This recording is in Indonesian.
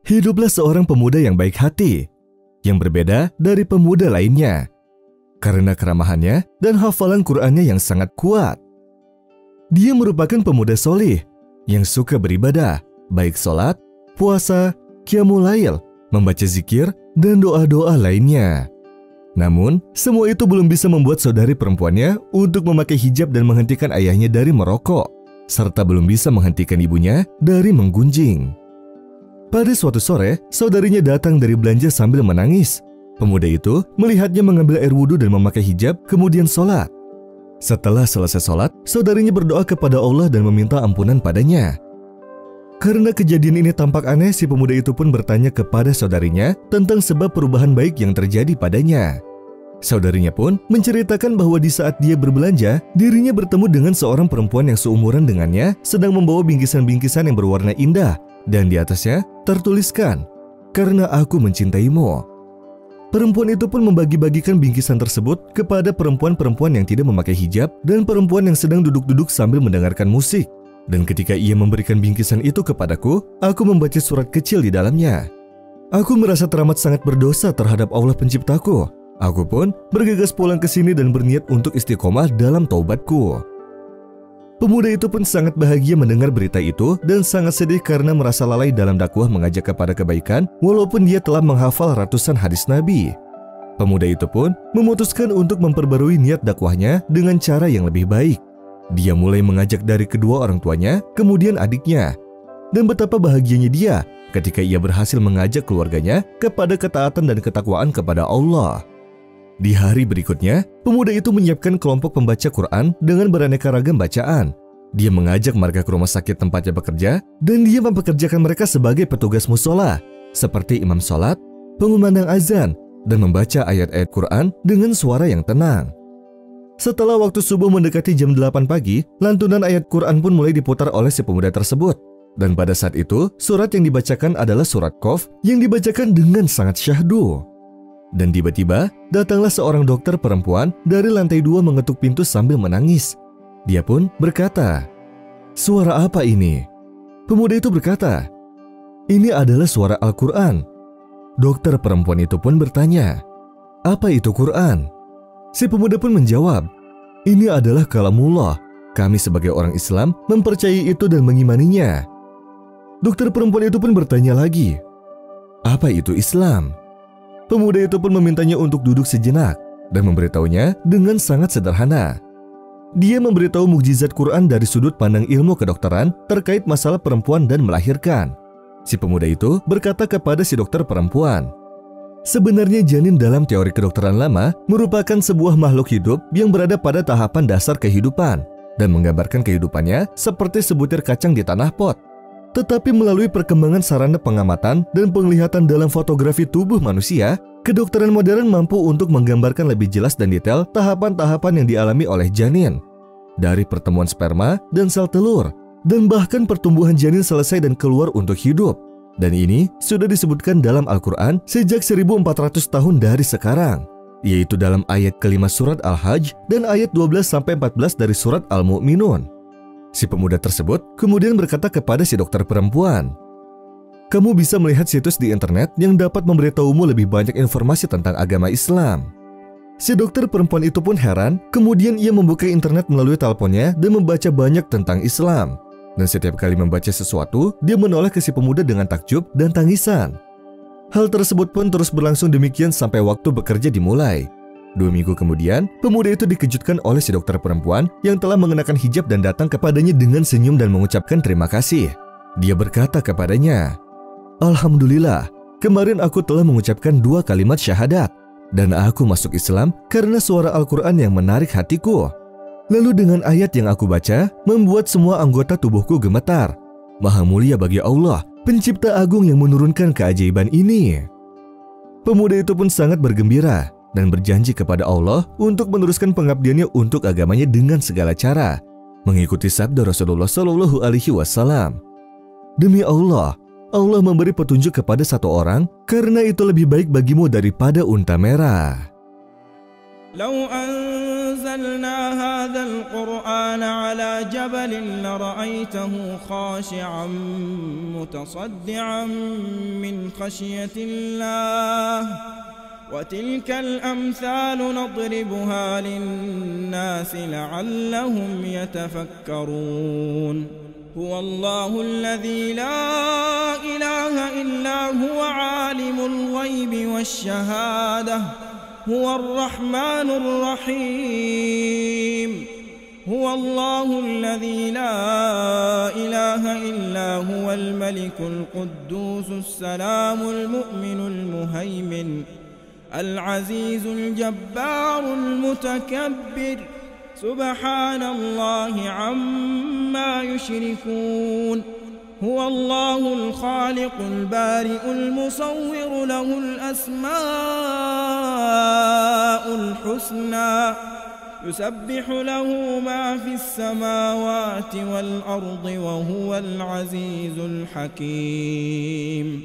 Hiduplah seorang pemuda yang baik hati, yang berbeda dari pemuda lainnya, karena keramahannya dan hafalan Qur'annya yang sangat kuat. Dia merupakan pemuda solih, yang suka beribadah, baik sholat, puasa, qiyamul lail, membaca zikir, dan doa-doa lainnya. Namun, semua itu belum bisa membuat saudari perempuannya untuk memakai hijab dan menghentikan ayahnya dari merokok, serta belum bisa menghentikan ibunya dari menggunjing. Pada suatu sore, saudarinya datang dari belanja sambil menangis. Pemuda itu melihatnya mengambil air wudhu dan memakai hijab, kemudian sholat. Setelah selesai sholat, saudarinya berdoa kepada Allah dan meminta ampunan padanya. Karena kejadian ini tampak aneh, si pemuda itu pun bertanya kepada saudarinya tentang sebab perubahan baik yang terjadi padanya. Saudarinya pun menceritakan bahwa di saat dia berbelanja, dirinya bertemu dengan seorang perempuan yang seumuran dengannya sedang membawa bingkisan-bingkisan yang berwarna indah, dan di atasnya tertuliskan, "Karena aku mencintaimu." Perempuan itu pun membagi-bagikan bingkisan tersebut kepada perempuan-perempuan yang tidak memakai hijab dan perempuan yang sedang duduk-duduk sambil mendengarkan musik. Dan ketika ia memberikan bingkisan itu kepadaku, aku membaca surat kecil di dalamnya. Aku merasa teramat sangat berdosa terhadap Allah Penciptaku. Aku pun bergegas pulang ke sini dan berniat untuk istiqomah dalam taubatku. Pemuda itu pun sangat bahagia mendengar berita itu dan sangat sedih karena merasa lalai dalam dakwah mengajak kepada kebaikan walaupun dia telah menghafal ratusan hadis Nabi. Pemuda itu pun memutuskan untuk memperbarui niat dakwahnya dengan cara yang lebih baik. Dia mulai mengajak dari kedua orang tuanya, kemudian adiknya. Dan betapa bahagianya dia ketika ia berhasil mengajak keluarganya kepada ketaatan dan ketakwaan kepada Allah. Di hari berikutnya, pemuda itu menyiapkan kelompok pembaca Quran dengan beraneka ragam bacaan. Dia mengajak mereka ke rumah sakit tempatnya bekerja, dan dia mempekerjakan mereka sebagai petugas musola, seperti imam sholat, pengumandang azan, dan membaca ayat-ayat Quran dengan suara yang tenang. Setelah waktu subuh mendekati jam 8 pagi, lantunan ayat Quran pun mulai diputar oleh si pemuda tersebut. Dan pada saat itu, surat yang dibacakan adalah surat Qaf yang dibacakan dengan sangat syahdu. Dan tiba-tiba, datanglah seorang dokter perempuan dari lantai 2 mengetuk pintu sambil menangis. Dia pun berkata, "Suara apa ini?" Pemuda itu berkata, "Ini adalah suara Al-Quran." Dokter perempuan itu pun bertanya, "Apa itu Quran?" Si pemuda pun menjawab, "Ini adalah kalamullah. Kami sebagai orang Islam mempercayai itu dan mengimaninya." Dokter perempuan itu pun bertanya lagi, "Apa itu Islam?" Pemuda itu pun memintanya untuk duduk sejenak dan memberitahunya dengan sangat sederhana. Dia memberitahu mukjizat Quran dari sudut pandang ilmu kedokteran terkait masalah perempuan dan melahirkan. Si pemuda itu berkata kepada si dokter perempuan, "Sebenarnya janin dalam teori kedokteran lama merupakan sebuah makhluk hidup yang berada pada tahapan dasar kehidupan dan menggambarkan kehidupannya seperti sebutir kacang di tanah pot. Tetapi melalui perkembangan sarana pengamatan dan penglihatan dalam fotografi tubuh manusia, kedokteran modern mampu untuk menggambarkan lebih jelas dan detail tahapan-tahapan yang dialami oleh janin. Dari pertemuan sperma dan sel telur, dan bahkan pertumbuhan janin selesai dan keluar untuk hidup. Dan ini sudah disebutkan dalam Al-Quran sejak 1400 tahun dari sekarang, yaitu dalam ayat kelima surat Al-Hajj dan ayat 12-14 dari surat Al-Mu'minun. Si pemuda tersebut kemudian berkata kepada si dokter perempuan, "Kamu bisa melihat situs di internet yang dapat memberitahumu lebih banyak informasi tentang agama Islam." Si dokter perempuan itu pun heran, kemudian ia membuka internet melalui teleponnya dan membaca banyak tentang Islam. Dan setiap kali membaca sesuatu, dia menoleh ke si pemuda dengan takjub dan tangisan. Hal tersebut pun terus berlangsung demikian sampai waktu bekerja dimulai. 2 minggu kemudian, pemuda itu dikejutkan oleh si dokter perempuan yang telah mengenakan hijab dan datang kepadanya dengan senyum dan mengucapkan terima kasih. Dia berkata kepadanya, "Alhamdulillah, kemarin aku telah mengucapkan 2 kalimat syahadat, dan aku masuk Islam karena suara Al-Quran yang menarik hatiku. Lalu dengan ayat yang aku baca, membuat semua anggota tubuhku gemetar. Maha mulia bagi Allah, pencipta agung yang menurunkan keajaiban ini." Pemuda itu pun sangat bergembira dan berjanji kepada Allah untuk meneruskan pengabdiannya untuk agamanya dengan segala cara, mengikuti sabda Rasulullah SAW. Demi Allah, Allah memberi petunjuk kepada satu orang karena itu lebih baik bagimu daripada unta merah. لو أنزلنا هذا القرآن على جبل لرأيته خاشعا متصدعا من خشية الله وتلك الأمثال نضربها للناس لعلهم يتفكرون هو الله الذي لا إله إلا هو عالم الغيب والشهادة هو الرحمن الرحيم هو الله الذي لا إله إلا هو الملك القدوس السلام المؤمن المهيمن العزيز الجبار المتكبر سبحان الله عما يشركون هو الله الخالق البارئ المصور له الأسماء الحسنى يسبح له ما في السماوات والأرض وهو العزيز الحكيم